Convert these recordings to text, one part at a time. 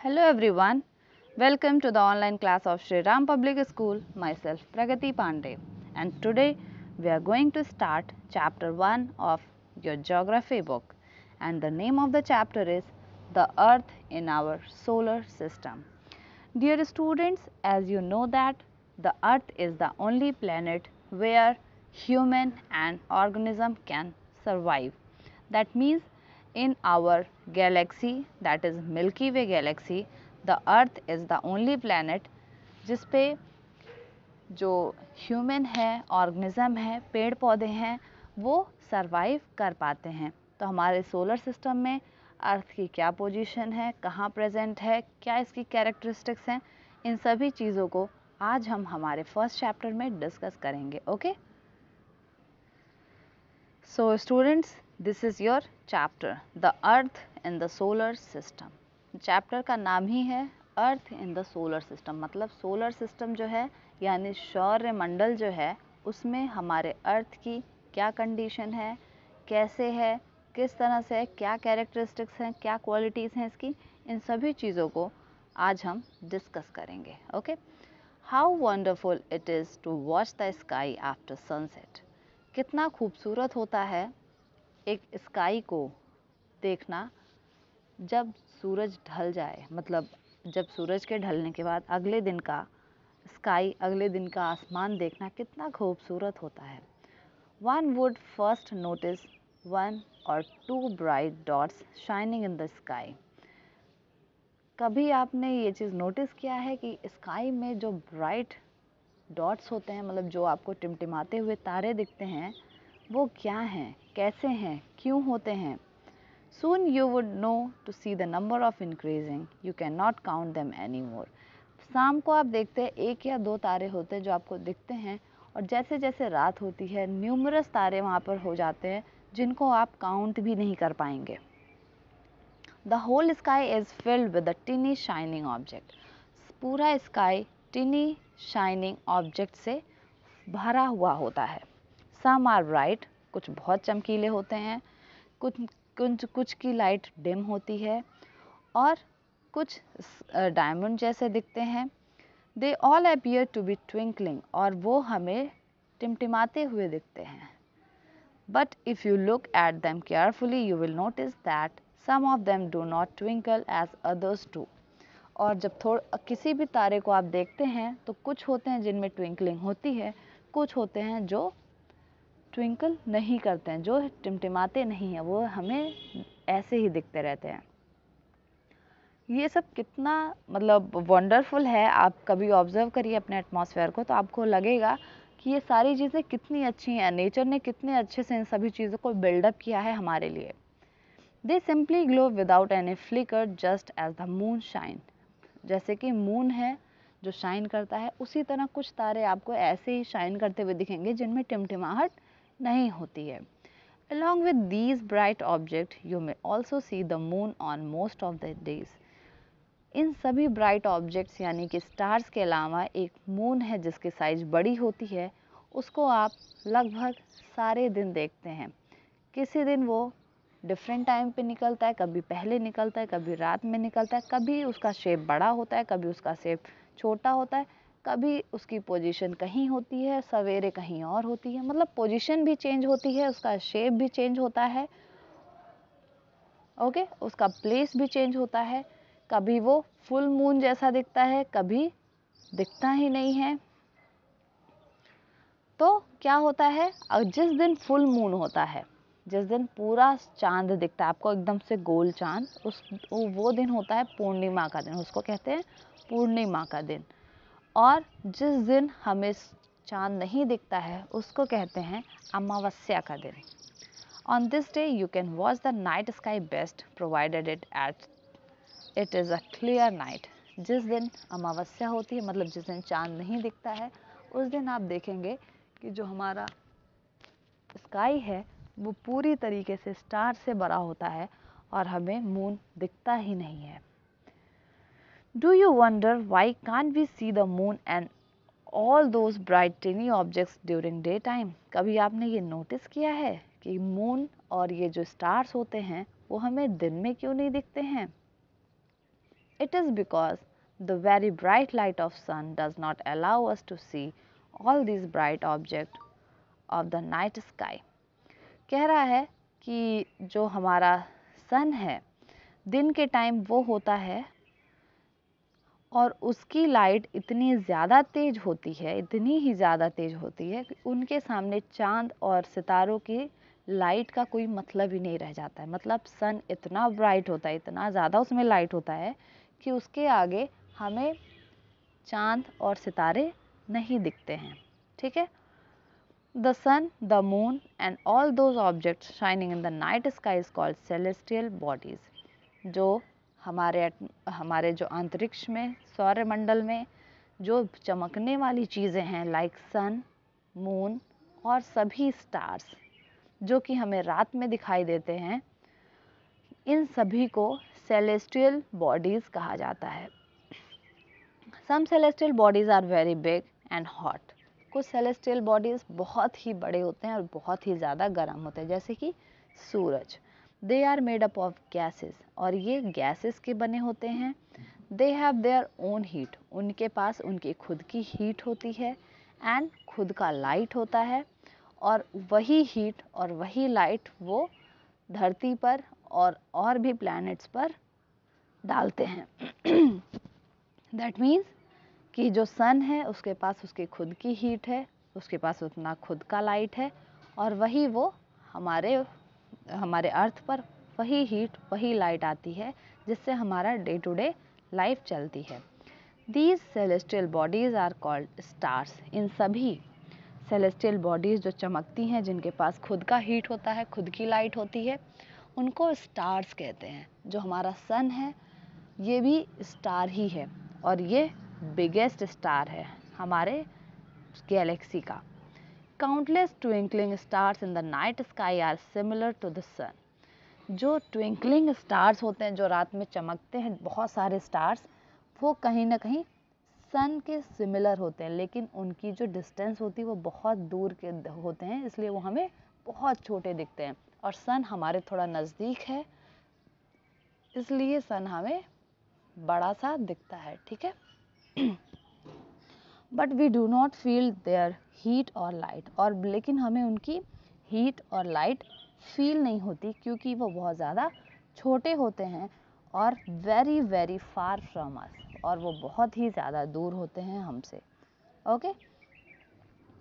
Hello everyone, welcome to the online class of Shri Ram Public School, myself Pragati Pandey, and today we are going to start chapter 1 of your geography book, and the name of the chapter is The Earth in Our Solar System. Dear students, as you know that the Earth is the only planet where human and organism can survive. That means in our galaxy, that is Milky Way galaxy, the Earth is the only planet जिस पे जो human है, organism है, पेड़ पौधे हैं, वो survive कर पाते हैं. तो हमारे सोलर सिस्टम में अर्थ की क्या पोजीशन है, कहाँ प्रेजेंट है, क्या इसकी कैरेक्टरिस्टिक्स हैं, इन सभी चीज़ों को आज हम हमारे फर्स्ट चैप्टर में डिस्कस करेंगे. Okay, so students, this is your chapter the earth in the solar system. Chapter का नाम ही है अर्थ इन द सोलर सिस्टम, मतलब सोलर सिस्टम जो है यानी सौर मंडल जो है उसमें हमारे अर्थ की क्या कंडीशन है, कैसे है, किस तरह से, क्या कैरेक्टरिस्टिक्स हैं, क्या क्वालिटीज़ हैं इसकी, इन सभी चीज़ों को आज हम डिस्कस करेंगे. Okay, how wonderful it is to watch the sky after sunset. कितना खूबसूरत होता है एक स्काई को देखना जब सूरज ढल जाए, मतलब जब सूरज के ढलने के बाद अगले दिन का स्काई, अगले दिन का आसमान देखना कितना खूबसूरत होता है. One would first notice one और two bright dots shining in the sky. कभी आपने ये चीज़ नोटिस किया है कि स्काई में जो ब्राइट डॉट्स होते हैं, मतलब जो आपको टिमटिमाते हुए तारे दिखते हैं, वो क्या हैं, कैसे हैं, क्यों होते हैं? Soon you would know to see the number of increasing. You cannot count them anymore. शाम को आप देखते हैं एक या दो तारे होते हैं जो आपको दिखते हैं, और जैसे जैसे रात होती है न्यूमरस तारे वहाँ पर हो जाते हैं जिनको आप काउंट भी नहीं कर पाएंगे. The whole sky is filled with a tiny shining object. पूरा स्काई टिनी शाइनिंग ऑब्जेक्ट से भरा हुआ होता है. Some are bright, कुछ बहुत चमकीले होते हैं, कुछ की लाइट डिम होती है और कुछ डायमंड जैसे दिखते हैं. They all appear to be twinkling, और वो हमें टिमटिमाते हुए दिखते हैं. But if you look at them carefully you will notice that some of them do not twinkle as others do. और जब किसी भी तारे को आप देखते हैं तो कुछ होते हैं जिनमें ट्विंकलिंग होती है, कुछ होते हैं जो ट्विंकल नहीं करते हैं, जो टिमटिमाते नहीं हैं, वो हमें ऐसे ही दिखते रहते हैं. ये सब कितना मतलब वंडरफुल है. आप कभी ऑब्जर्व करिए अपने एटमॉस्फेयर को तो आपको लगेगा कि ये सारी चीज़ें कितनी अच्छी हैं, नेचर ने कितने अच्छे से इन सभी चीज़ों को बिल्डअप किया है हमारे लिए. They simply glow without any flicker just as the moon shine. जैसे कि मून है जो शाइन करता है, उसी तरह कुछ तारे आपको ऐसे ही शाइन करते हुए दिखेंगे जिनमें टिमटिमाहट नहीं होती है. Along with these bright objects, you may also see the moon on most of the days. इन सभी ब्राइट ऑब्जेक्ट्स यानी कि स्टार्स के अलावा एक मून है जिसकी साइज बड़ी होती है, उसको आप लगभग सारे दिन देखते हैं. किसी दिन वो डिफरेंट टाइम पे निकलता है, कभी पहले निकलता है, कभी रात में निकलता है, कभी उसका शेप बड़ा होता है, कभी उसका शेप छोटा होता है, कभी उसकी पोजीशन कहीं होती है, सवेरे कहीं और होती है. मतलब पोजीशन भी चेंज होती है, उसका शेप भी चेंज होता है. ओके, उसका प्लेस भी चेंज होता है. कभी वो फुल मून जैसा दिखता है, कभी दिखता ही नहीं है. तो क्या होता है, जिस दिन फुल मून होता है, जिस दिन पूरा चांद दिखता है आपको एकदम से गोल चांद, वो दिन होता है पूर्णिमा का दिन, उसको कहते हैं पूर्णिमा का दिन. और जिस दिन हमें चांद नहीं दिखता है उसको कहते हैं अमावस्या का दिन. On this day you can watch the night sky best provided it is a clear night. जिस दिन अमावस्या होती है, मतलब जिस दिन चांद नहीं दिखता है, उस दिन आप देखेंगे कि जो हमारा स्काई है वो पूरी तरीके से स्टार से भरा होता है और हमें मून दिखता ही नहीं है. Do you wonder why can't we see the moon and all those bright tiny objects during daytime? कभी आपने ये नोटिस किया है कि मून और ये जो स्टार्स होते हैं वो हमें दिन में क्यों नहीं दिखते हैं? It is because the very bright light of sun does not allow us to see all these bright objects of the night sky. कह रहा है कि जो हमारा सन है दिन के टाइम वो होता है और उसकी लाइट इतनी ज़्यादा तेज होती है, इतनी ही ज़्यादा तेज होती है कि उनके सामने चांद और सितारों की लाइट का कोई मतलब ही नहीं रह जाता है। मतलब सन इतना ब्राइट होता है, इतना ज़्यादा उसमें लाइट होता है कि उसके आगे हमें चांद और सितारे नहीं दिखते हैं। ठीक है। The sun, the moon and all those objects shining in the night sky is called celestial bodies. जो हमारे जो अंतरिक्ष में, सौरमंडल में जो चमकने वाली चीज़ें हैं लाइक सन, मून और सभी स्टार्स जो कि हमें रात में दिखाई देते हैं, इन सभी को सेलेस्टियल बॉडीज़ कहा जाता है। Some celestial bodies are very big and hot. कुछ सेलेस्टियल बॉडीज़ बहुत ही बड़े होते हैं और बहुत ही ज़्यादा गर्म होते हैं, जैसे कि सूरज। They are made up of gases, और ये गैसेस के बने होते हैं। They have their own heat, उनके पास उनकी खुद की हीट होती है एंड खुद का लाइट होता है, और वही हीट और वही लाइट वो धरती पर और भी प्लैनेट्स पर डालते हैं। दैट मीन्स कि जो सन है उसके पास उसकी खुद की हीट है, उसके पास उतना खुद का लाइट है, और वही वो हमारे अर्थ पर वही हीट वही लाइट आती है जिससे हमारा डे टू डे लाइफ चलती है। These celestial bodies are called stars. इन सभी सेलेस्टियल बॉडीज़ जो चमकती हैं, जिनके पास खुद का हीट होता है, खुद की लाइट होती है, उनको स्टार्स कहते हैं। जो हमारा सन है ये भी स्टार ही है, और ये बिगेस्ट स्टार है हमारे गैलेक्सी का। Countless twinkling stars in the night sky are similar to the sun. जो ट्विंकलिंग स्टार्स होते हैं, जो रात में चमकते हैं, बहुत सारे स्टार्स, वो कहीं ना कहीं सन के सिमिलर होते हैं, लेकिन उनकी जो डिस्टेंस होती है वो बहुत दूर के होते हैं, इसलिए वो हमें बहुत छोटे दिखते हैं। और सन हमारे थोड़ा नज़दीक है, इसलिए सन हमें बड़ा सा दिखता है। ठीक है। But we do not feel their heat और लाइट, और लेकिन हमें उनकी हीट और लाइट फील नहीं होती, क्योंकि वो बहुत ज़्यादा छोटे होते हैं और very very far from us, और वो बहुत ही ज़्यादा दूर होते हैं हमसे। Okay,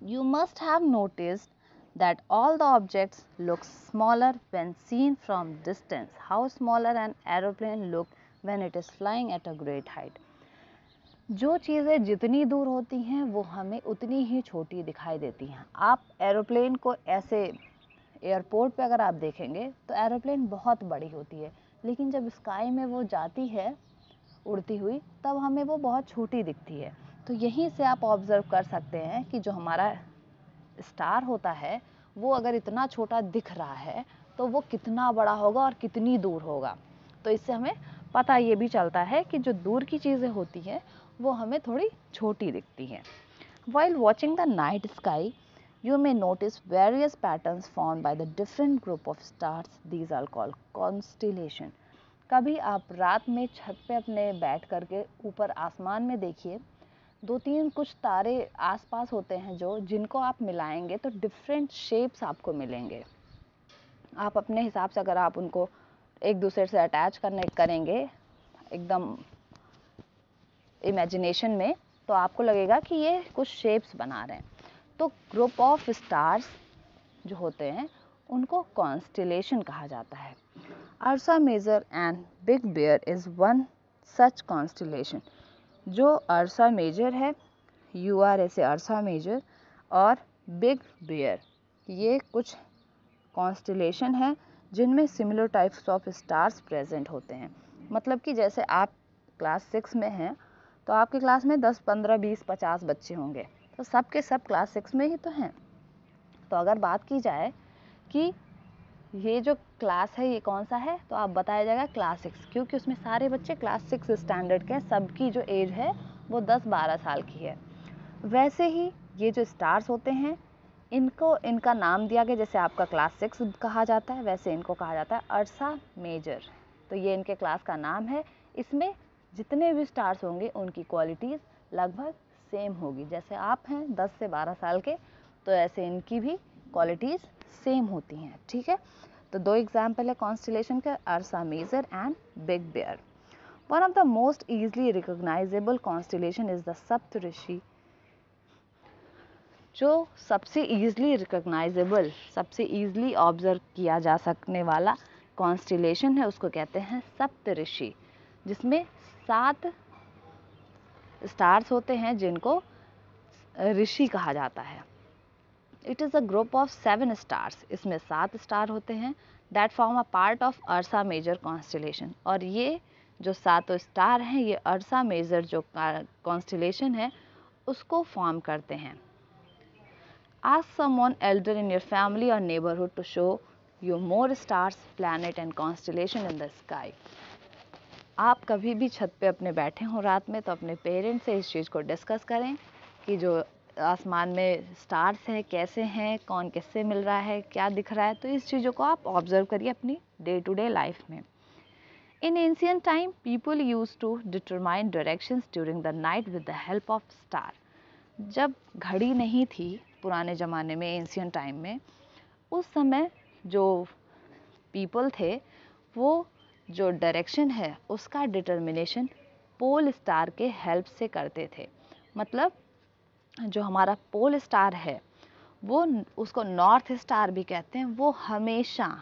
you must have noticed that all the objects look smaller when seen from distance. How smaller an aeroplane look when it is flying at a great height. जो चीज़ें जितनी दूर होती हैं वो हमें उतनी ही छोटी दिखाई देती हैं। आप एरोप्लेन को ऐसे एयरपोर्ट पे अगर आप देखेंगे तो एरोप्लेन बहुत बड़ी होती है, लेकिन जब स्काई में वो जाती है उड़ती हुई, तब हमें वो बहुत छोटी दिखती है। तो यहीं से आप ऑब्ज़र्व कर सकते हैं कि जो हमारा स्टार होता है वो अगर इतना छोटा दिख रहा है तो वो कितना बड़ा होगा और कितनी दूर होगा। तो इससे हमें पता ये भी चलता है कि जो दूर की चीज़ें होती हैं वो हमें थोड़ी छोटी दिखती हैं। While watching the night sky, you may notice various patterns formed by the different group of stars. These are called constellation. कभी आप रात में छत पे अपने बैठ करके ऊपर आसमान में देखिए, 2-3 कुछ तारे आसपास होते हैं जो जिनको आप मिलाएंगे तो डिफरेंट शेप्स आपको मिलेंगे। आप अपने हिसाब से अगर आप उनको एक दूसरे से अटैच करेंगे एकदम इमेजिनेशन में, तो आपको लगेगा कि ये कुछ शेप्स बना रहे हैं। तो ग्रुप ऑफ स्टार्स जो होते हैं उनको कॉन्स्टेलेशन कहा जाता है। Ursa Major and Big Bear is one such constellation. जो अर्सा मेजर है, URSA अर्सा मेजर, और बिग बेयर, ये कुछ कॉन्स्टेलेशन है जिनमें similar types of stars present होते हैं। मतलब कि जैसे आप क्लास 6 में हैं तो आपकी क्लास में 10, 15, 20, 50 बच्चे होंगे, तो सब के सब क्लास 6 में ही तो हैं। तो अगर बात की जाए कि ये जो क्लास है ये कौन सा है, तो आप बताया जाएगा क्लास 6, क्योंकि उसमें सारे बच्चे क्लास 6 स्टैंडर्ड के हैं, सबकी जो एज है वो 10-12 साल की है। वैसे ही ये जो स्टार्स होते हैं इनका नाम दिया गया, जैसे आपका क्लास 6 कहा जाता है वैसे इनको कहा जाता है अर्सा मेजर। तो ये इनके क्लास का नाम है। इसमें जितने भी स्टार्स होंगे उनकी क्वालिटीज़ लगभग सेम होगी। जैसे आप हैं 10 से 12 साल के, तो ऐसे इनकी भी क्वालिटीज़ सेम होती हैं, ठीक है। तो दो एग्जाम्पल है कॉन्स्टेलेशन के, Ursa Major and Big Bear. One of the most easily recognisable constellation is the Saptarishi. जो सबसे ईजिली रिकॉग्नाइजेबल, सबसे ईजिली ऑब्जर्व किया जा सकने वाला कॉन्स्टेलेशन है उसको कहते हैं सप्तऋषि, जिसमें 7 स्टार्स होते हैं जिनको ऋषि कहा जाता है। It is a group of 7 stars, इसमें 7 स्टार होते हैं that form a part of Ursa Major constellation. और ये जो 7 स्टार हैं ये अर्सा मेजर जो कॉन्स्टेलेशन है उसको फॉर्म करते हैं। Ask someone elder in your family or neighborhood to show you more stars, planet and constellation in the sky. आप कभी भी छत पे अपने बैठे हो रात में तो अपने पेरेंट्स से इस चीज़ को डिस्कस करें कि जो आसमान में स्टार्स हैं कैसे हैं, कौन किससे मिल रहा है, क्या दिख रहा है। तो इस चीज़ों को आप ऑब्जर्व करिए अपनी डे टू डे लाइफ में। In ancient time, people used to determine directions during the night with the help of star. जब घड़ी नहीं थी पुराने ज़माने में, एंशियंट टाइम में, उस समय जो पीपल थे वो जो डायरेक्शन है उसका डिटर्मिनेशन पोल स्टार के हेल्प से करते थे। मतलब जो हमारा पोल स्टार है वो, उसको नॉर्थ स्टार भी कहते हैं, वो हमेशा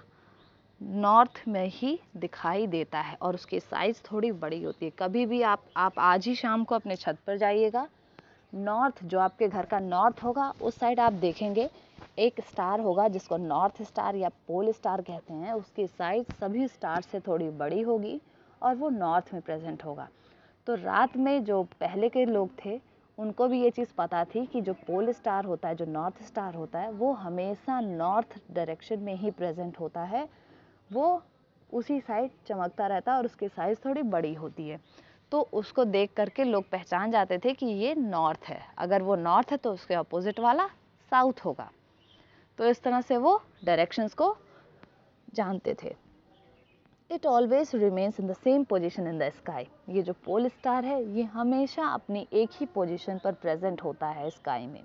नॉर्थ में ही दिखाई देता है और उसकी साइज़ थोड़ी बड़ी होती है। कभी भी आप आज ही शाम को अपने छत पर जाइएगा, नॉर्थ जो आपके घर का नॉर्थ होगा उस साइड आप देखेंगे एक स्टार होगा जिसको नॉर्थ स्टार या पोल स्टार कहते हैं। उसकी साइज़ सभी स्टार से थोड़ी बड़ी होगी और वो नॉर्थ में प्रेजेंट होगा। तो रात में जो पहले के लोग थे उनको भी ये चीज़ पता थी कि जो पोल स्टार होता है, जो नॉर्थ स्टार होता है, वो हमेशा नॉर्थ डायरेक्शन में ही प्रेजेंट होता है, वो उसी साइड चमकता रहता है और उसकी साइज़ थोड़ी बड़ी होती है। तो उसको देख करके लोग पहचान जाते थे कि ये नॉर्थ है। अगर वो नॉर्थ है तो उसके अपोजिट वाला साउथ होगा। तो इस तरह से वो डायरेक्शंस को जानते थे। It always remains in the same position in the sky. ये जो पोल स्टार है ये हमेशा अपनी एक ही पोजिशन पर प्रेजेंट होता है स्काई में।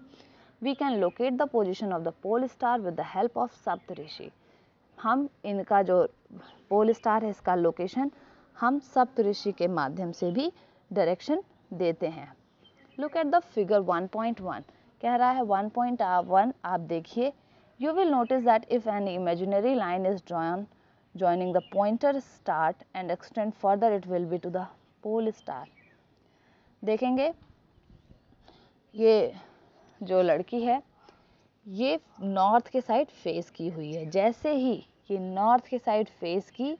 We can locate the position of the pole star with the help of Saptarishi. हम इनका जो पोल स्टार है इसका लोकेशन हम सप्तऋषि के माध्यम से भी डायरेक्शन देते हैं। लुक एट द फिगर 1.1 कह रहा है 1.1 आप देखिए, you will notice that if an imaginary line is drawn joining the pointer start and extend further it will be to the pole star. देखेंगे ये जो लड़की है ये नॉर्थ के साइड फेस की हुई है। जैसे ही ये नॉर्थ के साइड फेस की,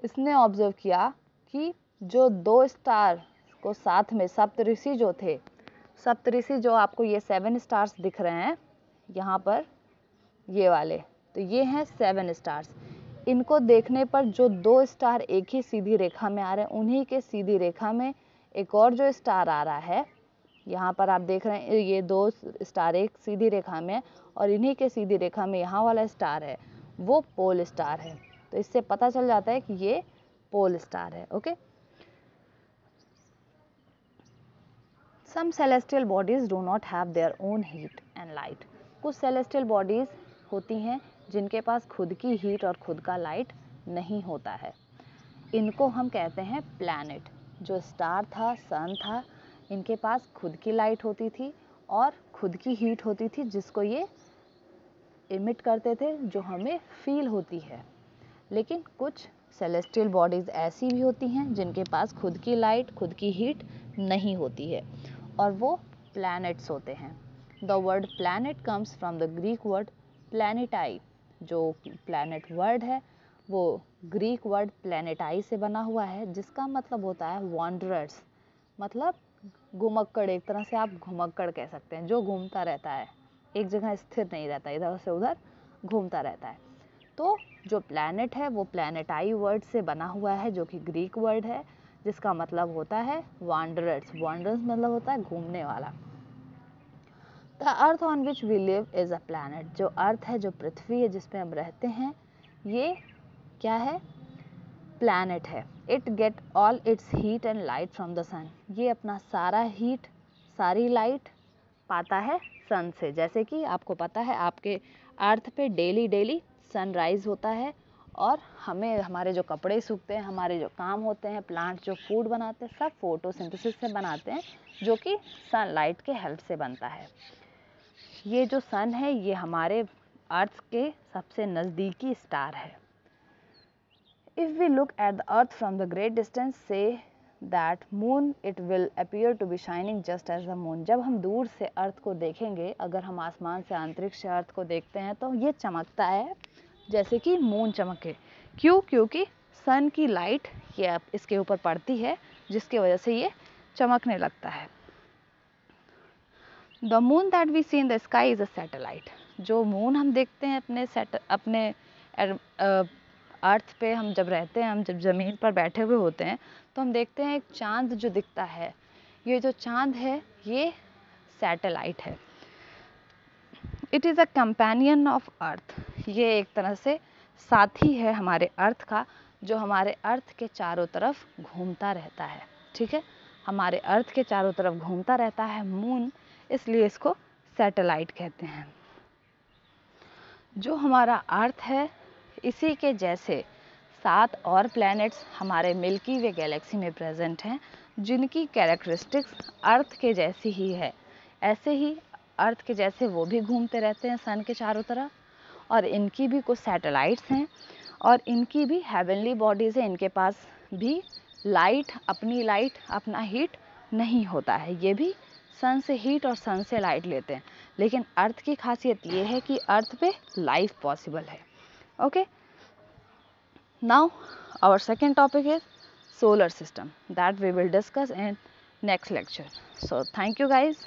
इसने ऑब्जर्व किया कि जो 2 स्टार को साथ में सप्तऋषि जो थे, सप्तऋषि जो आपको ये 7 स्टार्स दिख रहे हैं यहाँ पर, ये वाले, तो ये हैं 7 स्टार्स। इनको देखने पर जो 2 स्टार एक ही सीधी रेखा में आ रहे हैं, उन्हीं के सीधी रेखा में एक और जो स्टार आ रहा है, यहाँ पर आप देख रहे हैं ये 2 स्टार एक सीधी रेखा में और इन्हीं के सीधी रेखा में यहाँ वाला स्टार है, वो पोल स्टार है। तो इससे पता चल जाता है कि ये पोल स्टार है। Okay, some celestial bodies do not have their own heat and light. कुछ सेलेस्टियल बॉडीज होती हैं जिनके पास खुद की हीट और खुद का लाइट नहीं होता है। इनको हम कहते हैं प्लैनेट। जो स्टार था, सन था, इनके पास खुद की लाइट होती थी और खुद की हीट होती थी जिसको ये इमिट करते थे, जो हमें फील होती है। लेकिन कुछ सेलेस्टियल बॉडीज़ ऐसी भी होती हैं जिनके पास खुद की लाइट, खुद की हीट नहीं होती है और वो प्लैनेट्स होते हैं। The word planet comes from the Greek word planetai. जो प्लैनेट वर्ड है वो ग्रीक वर्ड प्लैनेटाई से बना हुआ है, जिसका मतलब होता है वॉन्डरर्स, मतलब घुमक्कड़। एक तरह से आप घुमक्कड़ कह सकते हैं, जो घूमता रहता है, एक जगह स्थिर नहीं रहता, इधर से उधर घूमता रहता है। तो जो प्लैनेट है वो प्लैनेटाई वर्ड से बना हुआ है, जो कि ग्रीक वर्ड है, जिसका मतलब होता है वॉन्डरर्स। वॉन्डरर्स मतलब होता है घूमने वाला। The earth on which we live is a planet. जो अर्थ है, जो पृथ्वी है जिस पे हम रहते हैं, ये क्या है? प्लैनेट है। It get all its heat and light from the sun. ये अपना सारा हीट, सारी लाइट पाता है सन से। जैसे कि आपको पता है आपके अर्थ पे डेली सनराइज होता है और हमें हमारे जो कपड़े सूखते हैं, हमारे जो काम होते हैं, प्लांट जो फूड बनाते हैं, सब फोटोसिंथेसिस से बनाते हैं, जो कि सनलाइट के हेल्प से बनता है। ये जो सन है ये हमारे अर्थ के सबसे नज़दीकी स्टार है। If we look at the earth from the great distance, say that moon, it will appear to be shining just as the moon। जब हम दूर से अर्थ को देखेंगे, अगर हम आसमान से अंतरिक्ष से अर्थ को देखते हैं तो ये चमकता है जैसे कि मून चमके। क्यों? क्योंकि सन की लाइट ये इसके ऊपर पड़ती है, जिसकी वजह से ये चमकने लगता है। The moon that we see in the sky is a satellite। जो मून हम देखते हैं अपने अर्थ पे, हम जब रहते हैं, हम जब ज़मीन पर बैठे हुए होते हैं तो हम देखते हैं एक चांद जो दिखता है। ये जो चांद है ये सैटेलाइट है। It is a companion of earth. ये एक तरह से साथी है हमारे अर्थ का, जो हमारे अर्थ के चारों तरफ घूमता रहता है। ठीक है, हमारे अर्थ के चारों तरफ घूमता रहता है मून, इसलिए इसको सैटेलाइट कहते हैं। जो हमारा अर्थ है, इसी के जैसे 7 और प्लैनेट्स हमारे मिल्की वे गैलेक्सी में प्रेजेंट हैं, जिनकी कैरेक्टरिस्टिक्स अर्थ के जैसी ही है। ऐसे ही अर्थ के जैसे वो भी घूमते रहते हैं सन के चारों तरफ, और इनकी भी कुछ सैटेलाइट्स हैं और इनकी भी हेवनली बॉडीज़ है। इनके पास भी अपनी लाइट, अपना हीट नहीं होता है। ये भी सन से हीट और सन से लाइट लेते हैं। लेकिन अर्थ की खासियत ये है कि अर्थ पे लाइफ पॉसिबल है। Okay, now our second topic is solar system that we will discuss in next lecture. So thank you guys.